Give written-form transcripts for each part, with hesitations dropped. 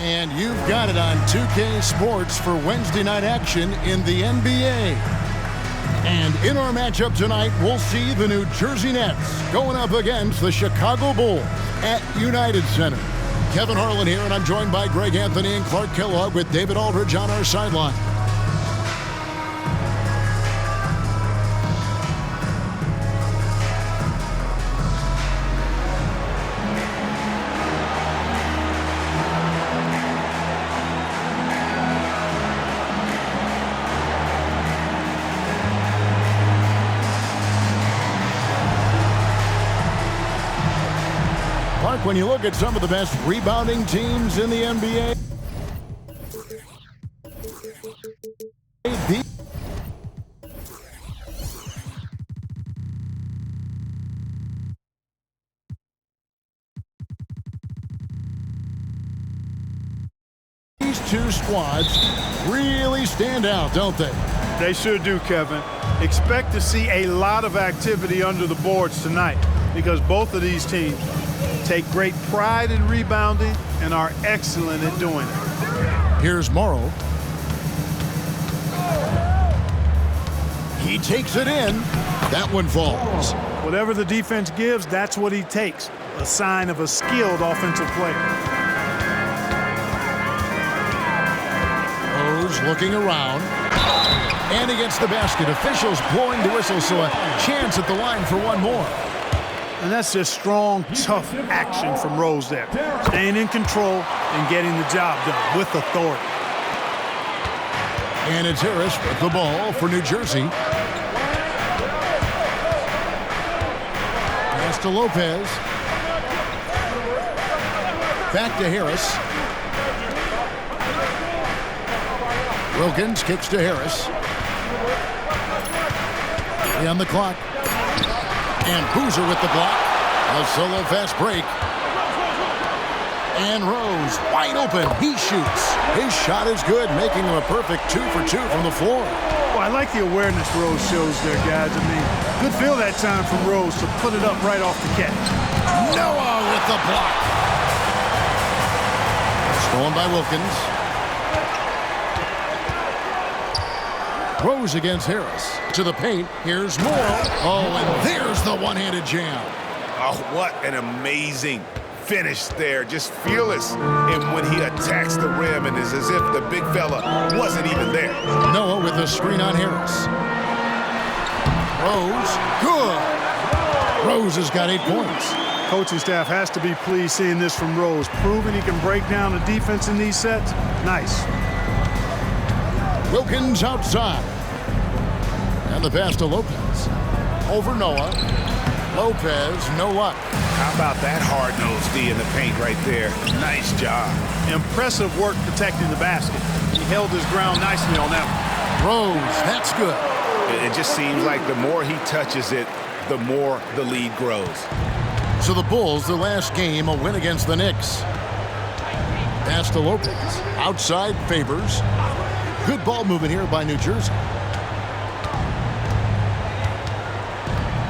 And you've got it on 2K Sports for Wednesday night action in the NBA. And in our matchup tonight, we'll see the New Jersey Nets going up against the Chicago Bulls at United Center. Kevin Harlan here, and I'm joined by Greg Anthony and Clark Kellogg with David Aldridge on our sideline. When you look at some of the best rebounding teams in the NBA, these two squads really stand out, don't they? They sure do, Kevin. Expect to see a lot of activity under the boards tonight because both of these teams take great pride in rebounding and are excellent at doing it. Here's Morrow. He takes it in. That one falls. Whatever the defense gives, that's what he takes. A sign of a skilled offensive player. Rose looking around. And he gets the basket. Officials blowing the whistle, so a chance at the line for one more. And that's just strong, tough action from Rose there. Staying in control and getting the job done with authority. And it's Harris with the ball for New Jersey. Pass to Lopez. Back to Harris. Wilkins kicks to Harris. 3 on the clock. And Boozer with the block. A solo fast break. And Rose wide open. He shoots. His shot is good, making him a perfect 2 for 2 from the floor. Well, I like the awareness Rose shows there, guys. I mean, good feel that time from Rose to put it up right off the catch. Noah with the block. Stolen by Wilkins. Rose against Harris. To the paint. Here's Moore. Oh, and there's the one-handed jam. Oh, what an amazing finish there. Just fearless. And when he attacks the rim, and it's as if the big fella wasn't even there. Noah with a screen on Harris. Rose. Good. Rose has got 8 points. Coaching staff has to be pleased seeing this from Rose. Proving he can break down the defense in these sets. Nice. Wilkins outside. And the pass to Lopez. Over Noah. Lopez, no luck. How about that hard-nosed D in the paint right there? Nice job. Impressive work protecting the basket. He held his ground nicely on that one. Rose, that's good. It just seems like the more he touches it, the more the lead grows. So the Bulls, their last game, a win against the Knicks. Pass to Lopez. Outside favors. Good ball movement here by New Jersey.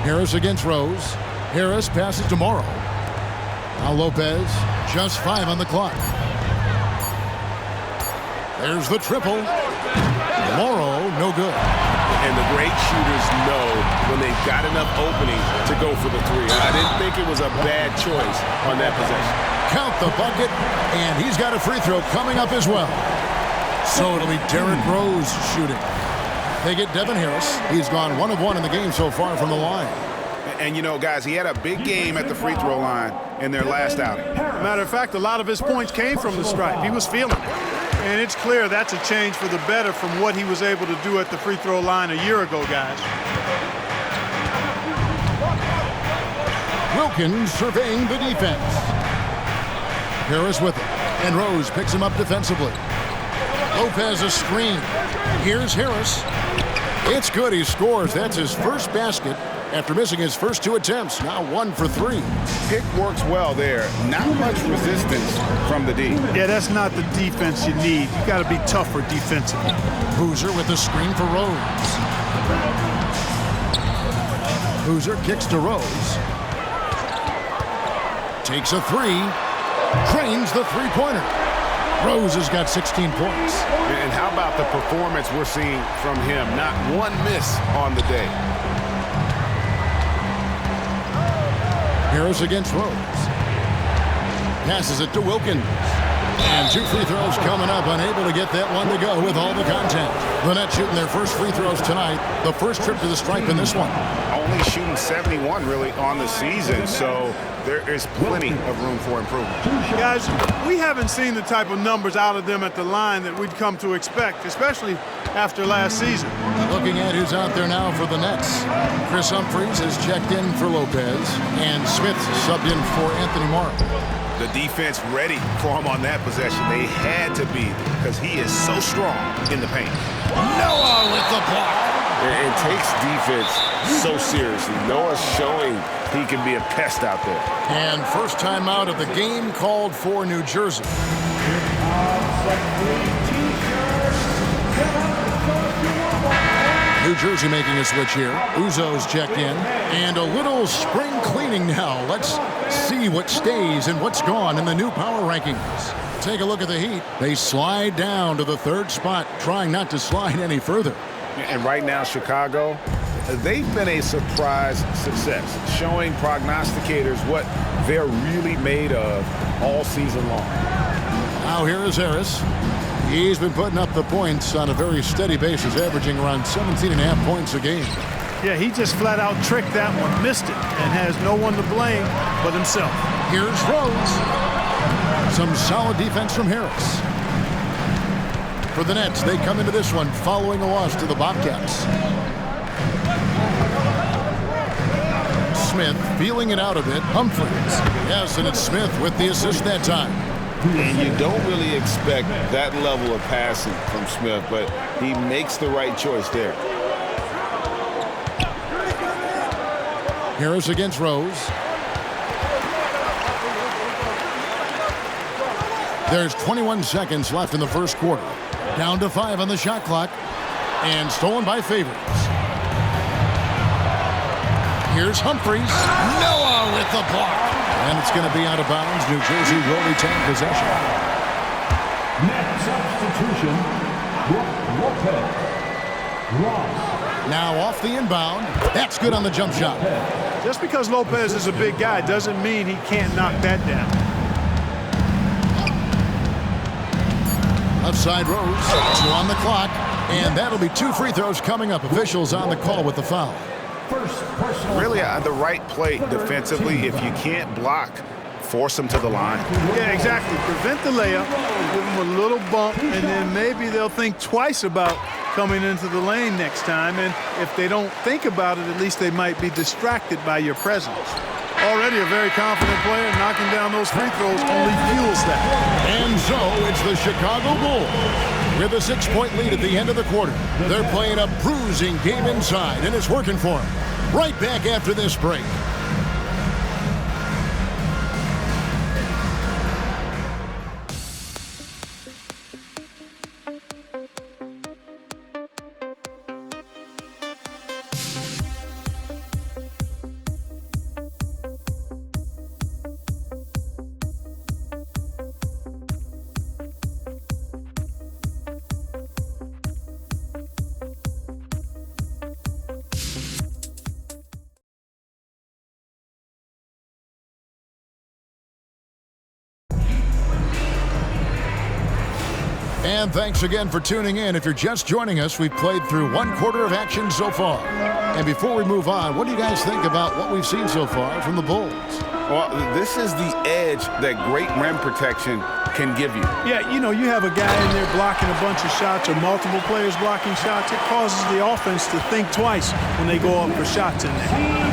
Harris against Rose. Harris passes to Morrow. Now Lopez, just 5 on the clock. There's the triple. Morrow, no good. And the great shooters know when they've got enough opening to go for the 3. I didn't think it was a bad choice on that possession. Count the bucket, and he's got a free throw coming up as well. So it'll be Derrick Rose shooting. They get Devin Harris. He's gone 1 of 1 in the game so far from the line. And, you know, guys, he had a big game at the free throw line in their last outing. Matter of fact, a lot of his points came from the stripe. He was feeling it. And it's clear that's a change for the better from what he was able to do at the free throw line a year ago, guys. Wilkins surveying the defense. Harris with it. And Rose picks him up defensively. Lopez a screen. Here's Harris. It's good. He scores. That's his first basket after missing his first 2 attempts. Now 1 for 3. Pick works well there. Not much resistance from the D. Yeah, that's not the defense you need. You got to be tougher defensively. Boozer with the screen for Rose. Boozer kicks to Rose. Takes a 3. Trains the 3-pointer. Rose has got 16 points. And how about the performance we're seeing from him? Not one miss on the day. Harris against Rose. Passes it to Wilkins. And 2 free throws coming up, unable to get that one to go with all the contact. The Nets shooting their first free throws tonight. The first trip to the stripe in this one. Only shooting 71 really on the season, so there is plenty of room for improvement. Guys, we haven't seen the type of numbers out of them at the line that we'd come to expect, especially after last season. Looking at who's out there now for the Nets. Chris Humphries has checked in for Lopez, and Smith subbed in for Anthony Morrow. The defense ready for him on that possession. They had to be, because he is so strong in the paint. Noah with the block. It takes defense so seriously. Noah's showing he can be a pest out there. And first time out of the game called for New Jersey. New Jersey making a switch here. Uzo's checked in. And a little spring cleaning now. Let's see what stays and what's gone in the new power rankings. Take a look at the Heat. They slide down to the 3rd spot, trying not to slide any further. And right now, Chicago, they've been a surprise success, showing prognosticators what they're really made of all season long. Now here is Harris. He's been putting up the points on a very steady basis, averaging around 17.5 points a game. Yeah, he just flat out tricked that one, missed it, and has no one to blame but himself. Here's Rose. Some solid defense from Harris. For the Nets, they come into this one following a loss to the Bobcats. Smith feeling it out a bit. Humphries. Yes, and it's Smith with the assist that time. And you don't really expect that level of passing from Smith, but he makes the right choice there. Harris against Rose. There's 21 seconds left in the first quarter. Down to 5 on the shot clock. And stolen by Favors. Here's Humphries. Noah with the block. And it's going to be out of bounds. New Jersey will retain possession. Next substitution, Lopez. Ross. Now off the inbound. That's good on the jump shot. Just because Lopez is a big guy doesn't mean he can't knock that down. Left side Rose. 2 on the clock. And that'll be 2 free throws coming up. Officials on the call with the foul. Really the right play defensively. If you can't block, force them to the line. Yeah, exactly. Prevent the layup, give them a little bump, and then maybe they'll think twice about coming into the lane next time. And if they don't think about it, at least they might be distracted by your presence. Already a very confident player, knocking down those free throws only fuels that. And so it's the Chicago Bulls with a 6-point lead at the end of the quarter. They're playing a bruising game inside, and it's working for them. Right back after this break. And thanks again for tuning in. If you're just joining us, we've played through 1 quarter of action so far. And before we move on, what do you guys think about what we've seen so far from the Bulls? Well, this is the edge that great rim protection can give you. Yeah, you know, you have a guy in there blocking a bunch of shots or multiple players blocking shots. It causes the offense to think twice when they go up for shots in there.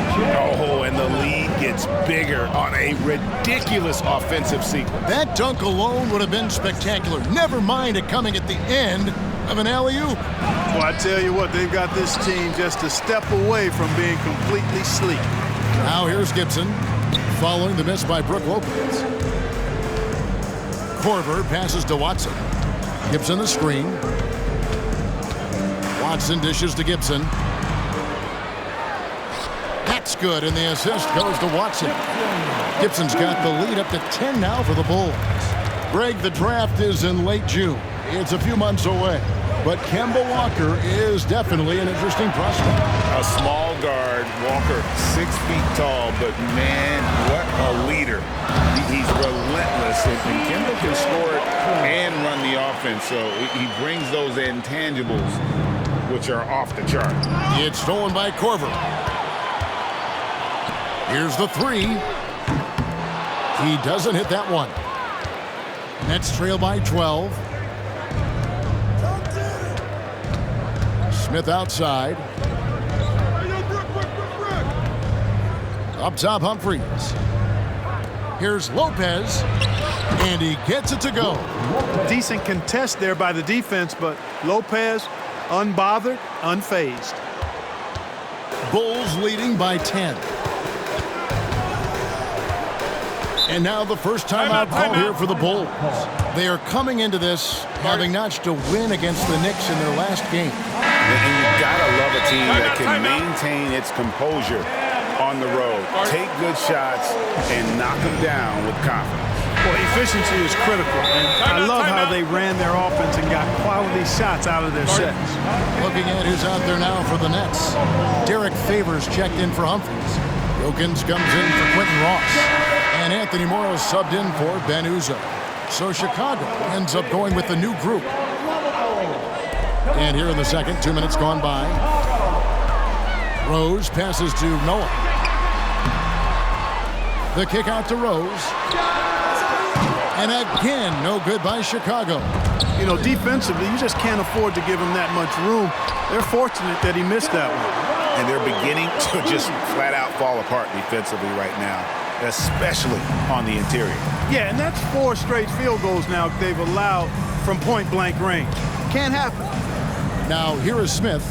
Oh, and the lead gets bigger on a ridiculous offensive sequence. That dunk alone would have been spectacular. Never mind it coming at the end of an alley-oop. Well, I tell you what, they've got this team just a step away from being completely sleek. Now here's Gibson, following the miss by Brook Lopez. Korver passes to Watson. Gibson the screen. Watson dishes to Gibson. That's good, and the assist goes to Watson. Gibson's got the lead up to 10 now for the Bulls. Greg, the draft is in late June. It's a few months away. But Kemba Walker is definitely an interesting prospect. A small guard, Walker, 6 feet tall, but man, what a leader. He's relentless, and Kemba can score and run the offense, so he brings those intangibles, which are off the chart. It's stolen by Korver. Here's the three. He doesn't hit that one. Nets trail by 12. Smith outside. Up top, Humphries. Here's Lopez, and he gets it to go. Decent contest there by the defense, but Lopez, unbothered, unfazed. Bulls leading by 10. And now the first timeout call here for the Bulls. They are coming into this having notched a win against the Knicks in their last game. And you've got to love a team that can maintain its composure on the road, take good shots, and knock them down with confidence. Well, efficiency is critical, and I love how they ran their offense and got quality shots out of their sets. Looking at who's out there now for the Nets. Derek Favors checked in for Humphries. Wilkins comes in for Quentin Ross. And Anthony Morrow subbed in for Ben Uzoh. So Chicago ends up going with the new group. And here in the second, 2 minutes gone by. Rose passes to Noah. The kick out to Rose. And again, no good by Chicago. You know, defensively, you just can't afford to give him that much room. They're fortunate that he missed that one. And they're beginning to just flat out fall apart defensively right now, especially on the interior. Yeah, and that's 4 straight field goals now they've allowed from point-blank range. Can't happen. Now, here is Smith.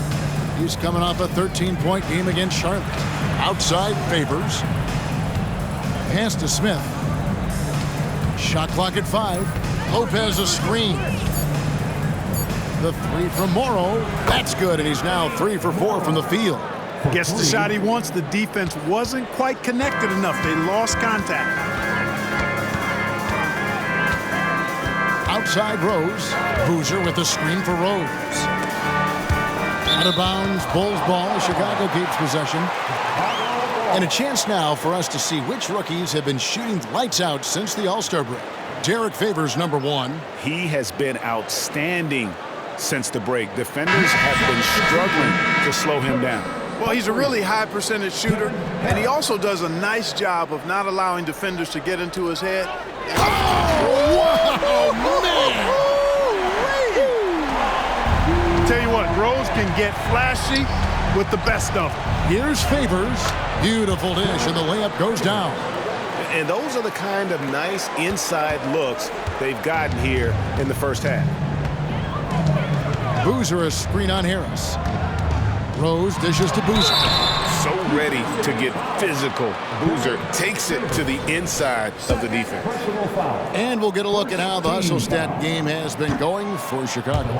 He's coming off a 13-point game against Charlotte. Outside, Favors. Pass to Smith. Shot clock at 5. Lopez a screen. The three from Morrow. That's good, and he's now 3 for 4 from the field. Gets the shot he wants. The defense wasn't quite connected enough. They lost contact. Outside Rose. Boozer with a screen for Rose. Out of bounds, Bulls ball. Chicago keeps possession. And a chance now for us to see which rookies have been shooting lights out since the All-Star break. Derek Favors, number 1. He has been outstanding since the break. Defenders have been struggling to slow him down. Well, he's a really high percentage shooter, and he also does a nice job of not allowing defenders to get into his head. Oh, man! Tell you what, Rose can get flashy with the best of them. Here's Favors. Beautiful dish, and the layup goes down. And those are the kind of nice inside looks they've gotten here in the first half. Boozer a screen on Harris. Rose dishes to Boozer. So ready to get physical. Boozer takes it to the inside of the defense. And we'll get a look at how the hustle stat game has been going for Chicago.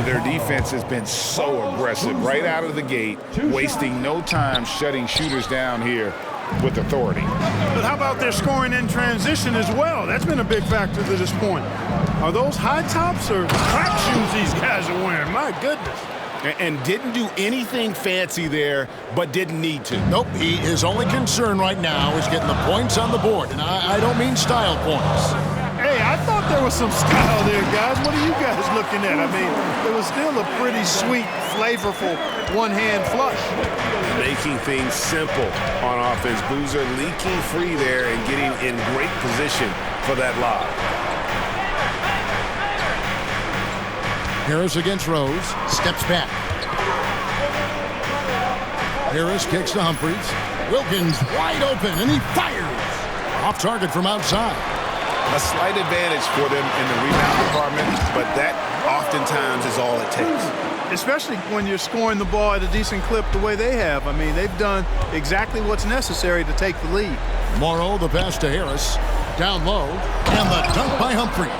Their defense has been so aggressive right out of the gate, wasting no time shutting shooters down here with authority. But how about their scoring in transition as well? That's been a big factor to this point. Are those high tops or track shoes these guys are wearing? My goodness. And didn't do anything fancy there, but didn't need to. Nope, his only concern right now is getting the points on the board. And I don't mean style points. Hey, I thought there was some style there, guys. What are you guys looking at? I mean, it was still a pretty sweet, flavorful one-hand flush. Making things simple on offense. Boozer leaking free there and getting in great position for that lob. Harris against Rose. Steps back. Harris kicks to Humphries. Wilkins wide open, and he fires. Off target from outside. A slight advantage for them in the rebound department, but that oftentimes is all it takes. Especially when you're scoring the ball at a decent clip the way they have. I mean, they've done exactly what's necessary to take the lead. Morrow, the pass to Harris. Down low, and the dunk by Humphries.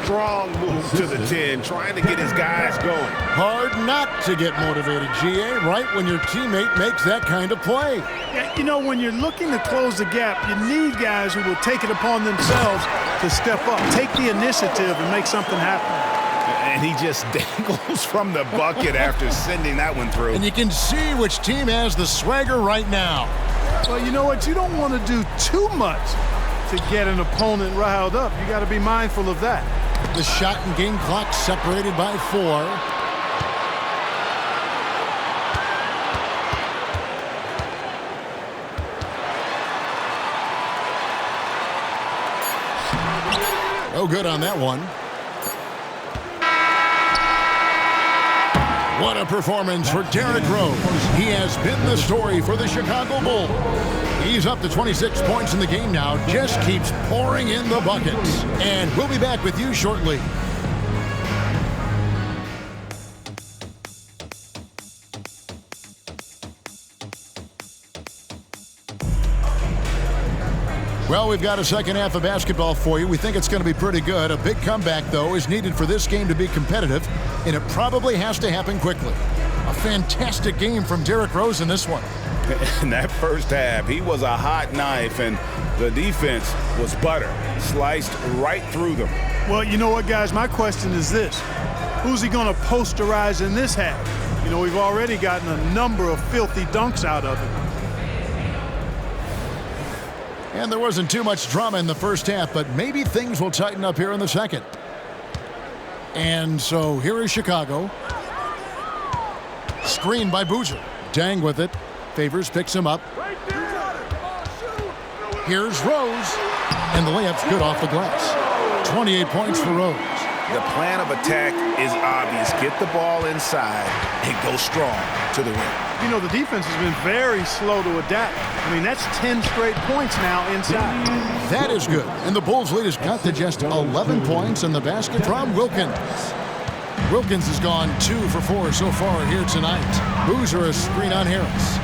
Strong move to the 10, trying to get his guys going. Hard not to get motivated, GA, right when your teammate makes that kind of play. Yeah, you know, when you're looking to close the gap, you need guys who will take it upon themselves to step up, take the initiative, and make something happen. And he just dangles from the bucket after sending that one through. And you can see which team has the swagger right now. Well, you know what? You don't want to do too much to get an opponent riled up. You got to be mindful of that. The shot and game clock separated by 4. No good on that one. What a performance for Derrick Rose. He has been the story for the Chicago Bulls. He's up to 26 points in the game now, just keeps pouring in the buckets. And we'll be back with you shortly. Well, we've got a second half of basketball for you. We think it's going to be pretty good. A big comeback, though, is needed for this game to be competitive, and it probably has to happen quickly. A fantastic game from Derrick Rose in this one. In that first half, he was a hot knife, and the defense was butter, sliced right through them. Well, you know what, guys? My question is this. Who's he going to posterize in this half? You know, we've already gotten a number of filthy dunks out of him. And there wasn't too much drama in the first half, but maybe things will tighten up here in the second. And so here is Chicago. Screen by Boozer. Dang with it. Favors picks him up. Here's Rose. And the layup's good off the glass. 28 points for Rose. The plan of attack is obvious. Get the ball inside and go strong to the rim. You know, the defense has been very slow to adapt. I mean, that's 10 straight points now inside. That is good. And the Bulls lead has got to just 11 points in the basket from Wilkins. Wilkins has gone 2 for 4 so far here tonight. Boozer a screen on Harris.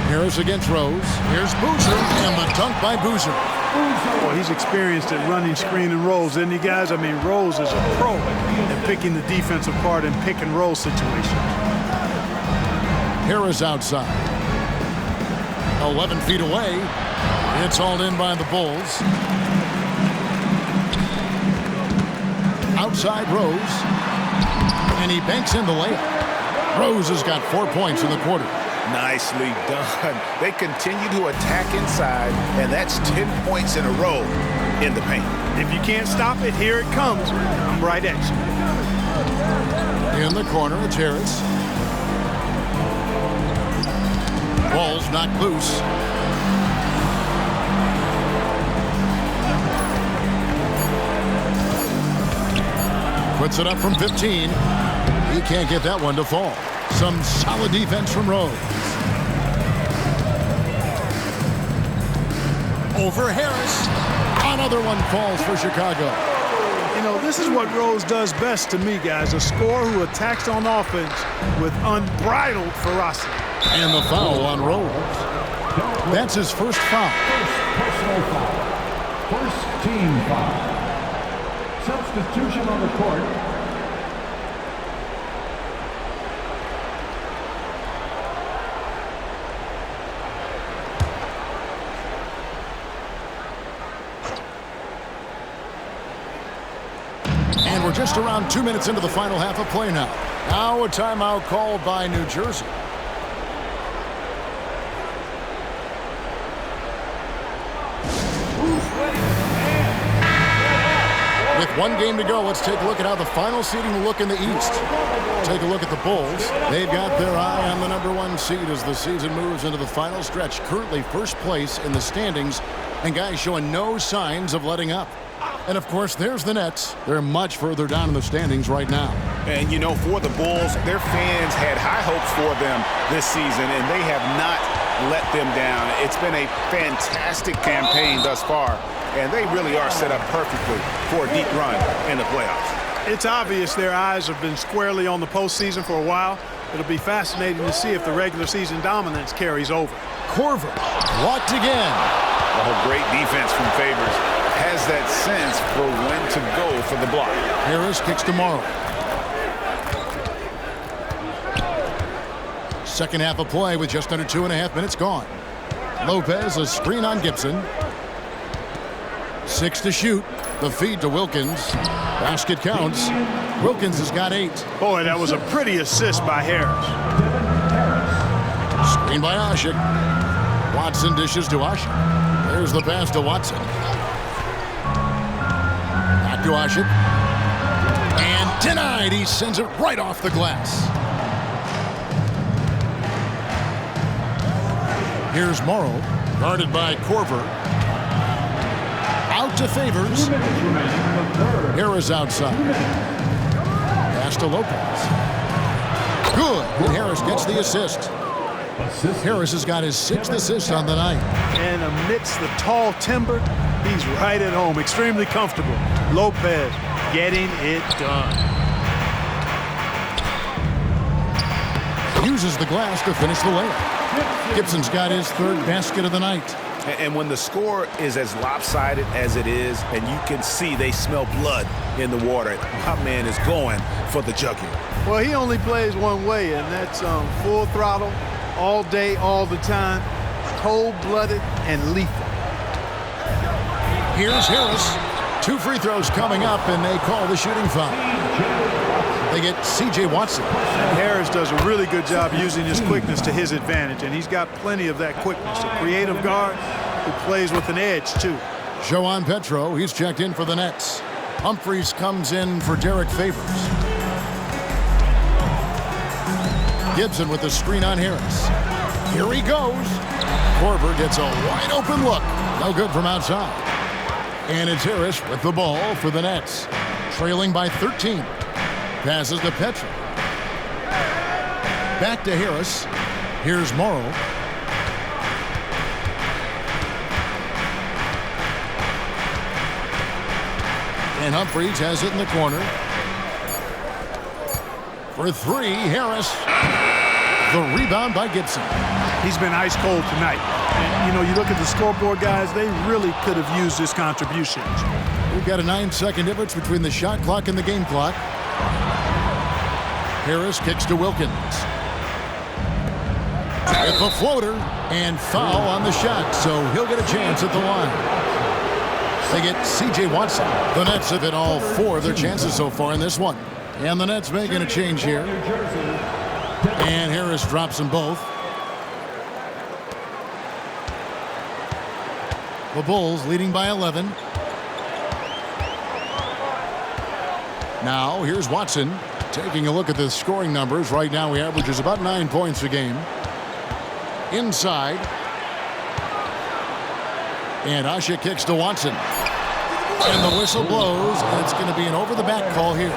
Harris against Rose. Here's Boozer, and the dunk by Boozer. Well, he's experienced at running screen and rolls, isn't he, guys? I mean, Rose is a pro at picking the defense apart in pick and roll situations. Harris outside. 11 feet away. It's hauled in by the Bulls. Outside Rose. And he banks in the layup. Rose has got 4 points in the quarter. Nicely done. They continue to attack inside, and that's 10 points in a row in the paint. If you can't stop it, here it comes. I'm right at you. In the corner, it's Harris. Ball's knocked loose. Puts it up from 15. He can't get that one to fall. Some solid defense from Rose. Over Harris. Another one falls for Chicago. You know, this is what Rose does best to me, guys. A scorer who attacks on offense with unbridled ferocity. And the foul on Rose. That's his first foul. First personal foul. First team foul. Substitution on the court. And we're just around 2 minutes into the final half of play now. Now a timeout called by New Jersey. With 1 game to go, let's take a look at how the final seeding will look in the East. Take a look at the Bulls. They've got their eye on the #1 seed as the season moves into the final stretch. Currently first place in the standings, and guys showing no signs of letting up. And, of course, there's the Nets. They're much further down in the standings right now. And, you know, for the Bulls, their fans had high hopes for them this season, and they have not let them down. It's been a fantastic campaign thus far, and they really are set up perfectly for a deep run in the playoffs. It's obvious their eyes have been squarely on the postseason for a while. It'll be fascinating to see if the regular season dominance carries over. Corver blocked again. Oh, great defense from Favors. Has that sense for when to go for the block. Harris kicks to Morrow. Second half of play with just under 2.5 minutes gone. Lopez, a screen on Gibson. 6 to shoot. The feed to Wilkins. Basket counts. Wilkins has got 8. Boy, that was a pretty assist by Harris. Screen by Ashik. Watson dishes to Ashik. There's the pass to Watson. Back to Ashik. And denied. He sends it right off the glass. Here's Morrow, guarded by Corver. Out to Favors. Harris outside. Pass to Lopez. Good. And Harris gets the assist. Harris has got his 6th assist on the night. And amidst the tall timber, he's right at home. Extremely comfortable. Lopez getting it done. Uses the glass to finish the layup. Gibson's got his 3rd basket of the night. And when the score is as lopsided as it is, and you can see they smell blood in the water, my man is going for the jugular. Well, he only plays one way, and that's full throttle, all day, all the time, cold-blooded and lethal. Here's Harris. 2 free throws coming up, and they call the shooting foul. They get C.J. Watson. Harris does a really good job using his quickness to his advantage, and he's got plenty of that quickness. A creative guard who plays with an edge, too. Joan Petro, he's checked in for the Nets. Humphries comes in for Derek Favors. Gibson with the screen on Harris. Here he goes. Corver gets a wide-open look. No good from outside. And it's Harris with the ball for the Nets. Trailing by 13. Passes to Petro. Back to Harris. Here's Morrow. And Humphries has it in the corner. For 3, Harris. The rebound by Gibson. He's been ice cold tonight. And, you know, you look at the scoreboard, guys, they really could have used his contributions. We've got a 9-second difference between the shot clock and the game clock. Harris kicks to Wilkins. With a floater and foul on the shot, so he'll get a chance at the line. They get C.J. Watson. The Nets have hit all 4 of their chances so far in this one. And the Nets making a change here. And Harris drops them both. The Bulls leading by 11. Now here's Watson. Taking a look at the scoring numbers, right now he averages about 9 points a game. Inside. And Asha kicks to Watson. And the whistle blows, and it's going to be an over-the-back call here.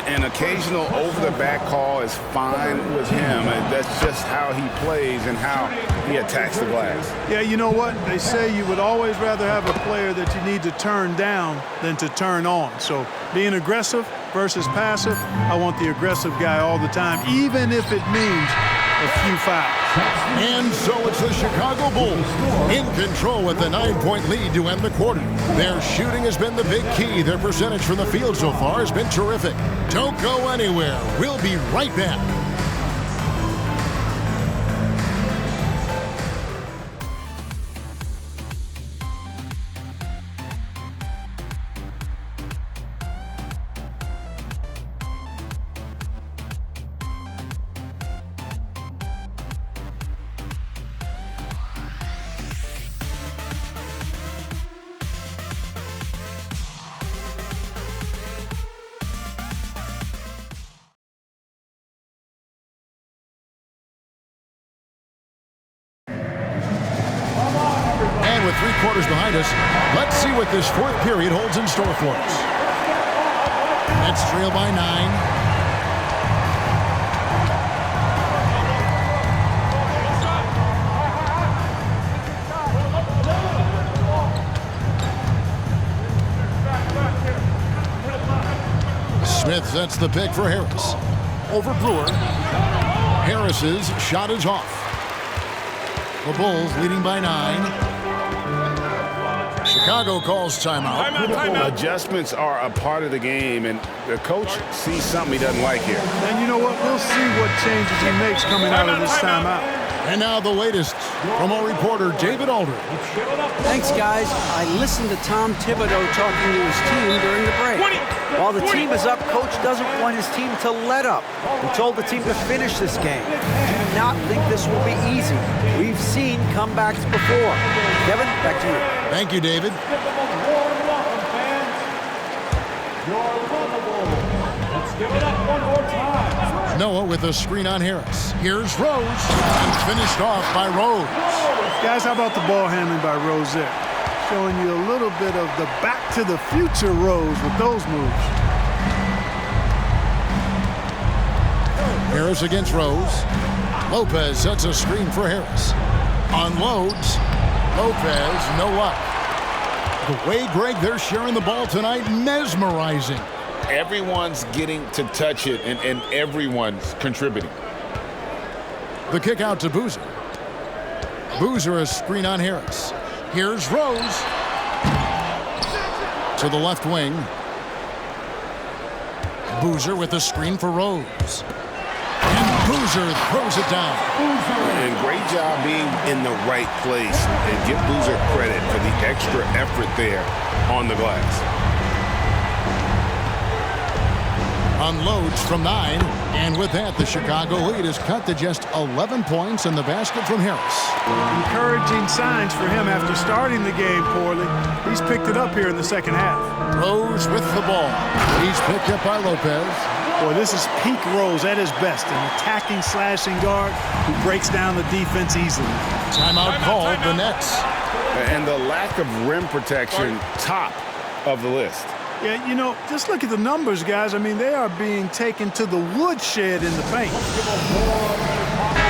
An occasional over-the-back call is fine with him. And that's just how he plays and how he attacks the glass. Yeah, you know what? They say you would always rather have a player that you need to turn down than to turn on. So being aggressive versus passive, I want the aggressive guy all the time, even if it means a few fouls. And so it's the Chicago Bulls in control with the 9-point lead to end the quarter. Their shooting has been the big key. Their percentage from the field so far has been terrific. Don't go anywhere. We'll be right back. With 3 quarters behind us, let's see what this 4th period holds in store for us. Nets trail by 9. Smith sets the pick for Harris. Over Brewer. Harris's shot is off. The Bulls leading by 9. Chicago calls timeout. Adjustments are a part of the game, and the coach sees something he doesn't like here. And you know what? We'll see what changes he makes coming out of this timeout. And now the latest from our reporter, David Aldridge. Thanks, guys. I listened to Tom Thibodeau talking to his team during the break. While the team is up, Coach doesn't want his team to let up. He told the team to finish this game. Do not think this will be easy. We've seen comebacks before. Kevin, back to you. Thank you, David. Let's give it up one more time. Noah with a screen on Harris. Here's Rose, and finished off by Rose. Guys, how about the ball handling by Rose there? Showing you a little bit of the back to the future Rose with those moves. Harris against Rose. Lopez sets a screen for Harris. Unloads. Lopez, no luck. The way, Greg, they're sharing the ball tonight, mesmerizing. Everyone's getting to touch it, and everyone's contributing. The kick out to Boozer. Boozer a screen on Harris. Here's Rose. To the left wing. Boozer with a screen for Rose. And Boozer throws it down. And great job being in the right place. And give Boozer credit for the extra effort there on the glass. Unloads from 9. And with that, the Chicago lead is cut to just 11 points in the basket from Harris. Encouraging signs for him after starting the game poorly. He's picked it up here in the second half. Rose with the ball. He's picked up by Lopez. Boy, this is peak Rose at his best, an attacking, slashing guard who breaks down the defense easily. Timeout called, the Nets. And the lack of rim protection, top of the list. Yeah, you know, just look at the numbers, guys. I mean, they are being taken to the woodshed in the paint.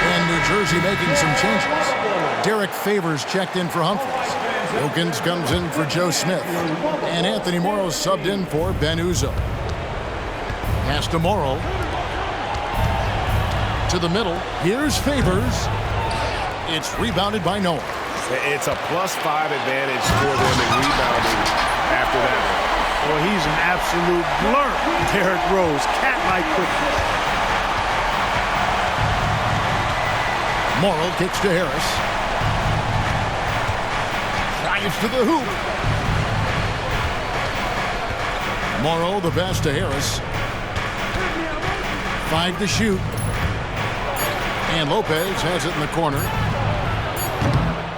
And New Jersey making some changes. Derek Favors checked in for Humphries. Wilkins comes in for Joe Smith. And Anthony Morrow subbed in for Ben Uzo. Pass to Morrow. To the middle. Here's Favors. It's rebounded by Noah. It's a +5 advantage for them in rebounding after that. Boy, he's an absolute blur. Derrick Rose, cat-like quickness. Morrow kicks to Harris. Drives to the hoop. Morrow the pass to Harris. 5 to shoot. And Lopez has it in the corner.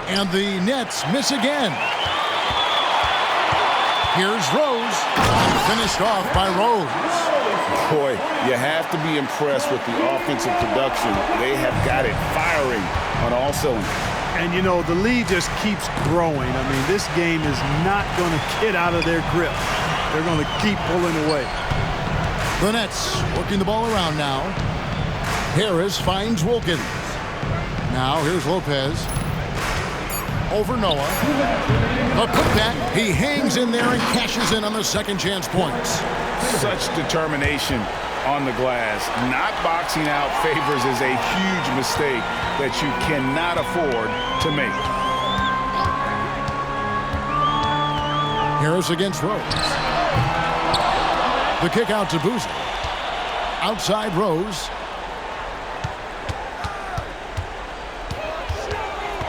And the Nets miss again. Here's Rose. Finished off by Rose. Boy, you have to be impressed with the offensive production. They have got it firing on all cylinders. And, you know, the lead just keeps growing. I mean, this game is not going to get out of their grip. They're going to keep pulling away. The Nets working the ball around now. Harris finds Wilkins. Now here's Lopez. Over Noah. The putback. He hangs in there and cashes in on the second chance points. Such determination on the glass. Not boxing out Favors is a huge mistake that you cannot afford to make. Harris against Rose. The kick out to Boozer. Outside Rose.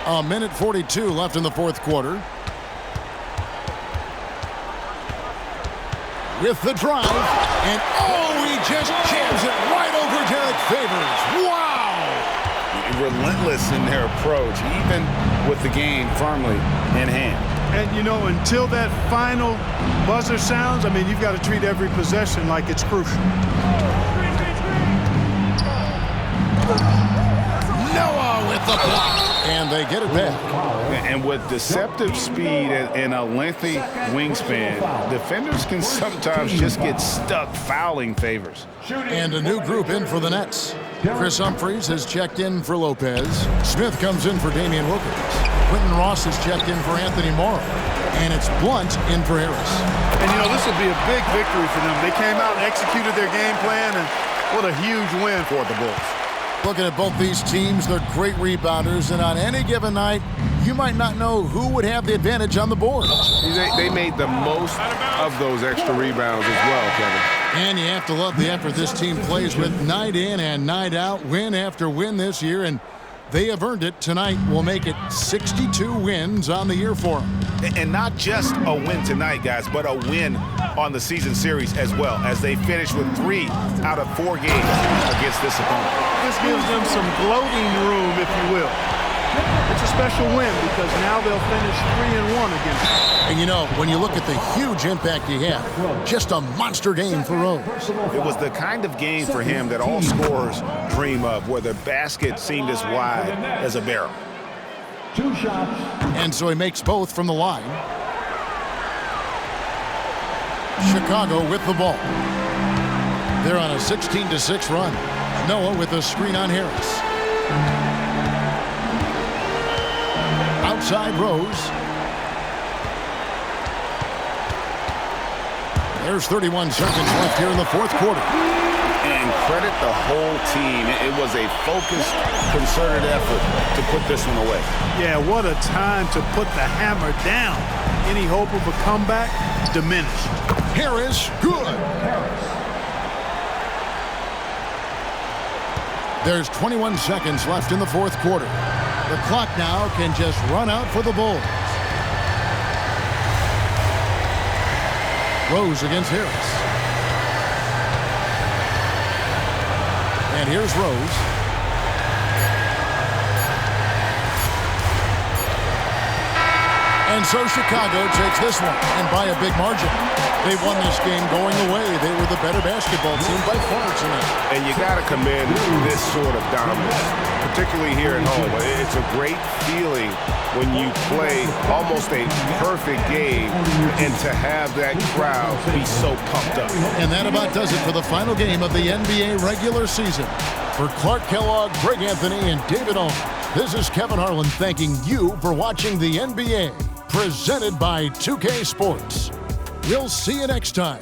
A minute 42 left in the fourth quarter. With the drive. And oh, he just jams it right over Derek Favors. Wow! Relentless in their approach, even with the game firmly in hand. And, you know, until that final buzzer sounds, I mean, you've got to treat every possession like it's crucial. Noah with the block. And they get it back. And with deceptive speed and a lengthy wingspan, defenders can sometimes just get stuck fouling Favors. And a new group in for the Nets. Chris Humphries has checked in for Lopez. Smith comes in for Damian Wilkins. Quentin Ross has checked in for Anthony Morrow. And it's Blunt in for Harris. And, you know, this will be a big victory for them. They came out and executed their game plan, and what a huge win for the Bulls. Looking at both these teams, they're great rebounders, and on any given night, you might not know who would have the advantage on the board. They made the most of those extra rebounds as well, Kevin. And you have to love the effort this team plays with night in and night out, win after win this year, and they have earned it. Tonight will make it 62 wins on the year for them. And not just a win tonight, guys, but a win on the season series as well, as they finish with 3 out of 4 games against this opponent. This gives them some gloating room, if you will. It's a special win because now they'll finish 3-1 against them. And you know, when you look at the huge impact he had, just a monster game for Rose. It was the kind of game for him that all scorers dream of, where the basket seemed as wide as a barrel. 2 shots. And so he makes both from the line. Chicago with the ball. They're on a 16-6 run. Noah with a screen on Harris. Outside Rose. There's 31 seconds left here in the fourth quarter. And credit the whole team. It was a focused, concerted effort to put this one away. Yeah, what a time to put the hammer down. Any hope of a comeback diminished. Harris, good. There's 21 seconds left in the fourth quarter. The clock now can just run out for the Bulls. Rose against Harris. And here's Rose. And so Chicago takes this one, and by a big margin. They won this game going away. They were the better basketball team by far tonight. And you got to commend this sort of dominance, particularly here at home. It's a great feeling when you play almost a perfect game and to have that crowd be so pumped up. And that about does it for the final game of the NBA regular season. For Clark Kellogg, Greg Anthony, and David Ohm, this is Kevin Harlan thanking you for watching the NBA, presented by 2K Sports. We'll see you next time.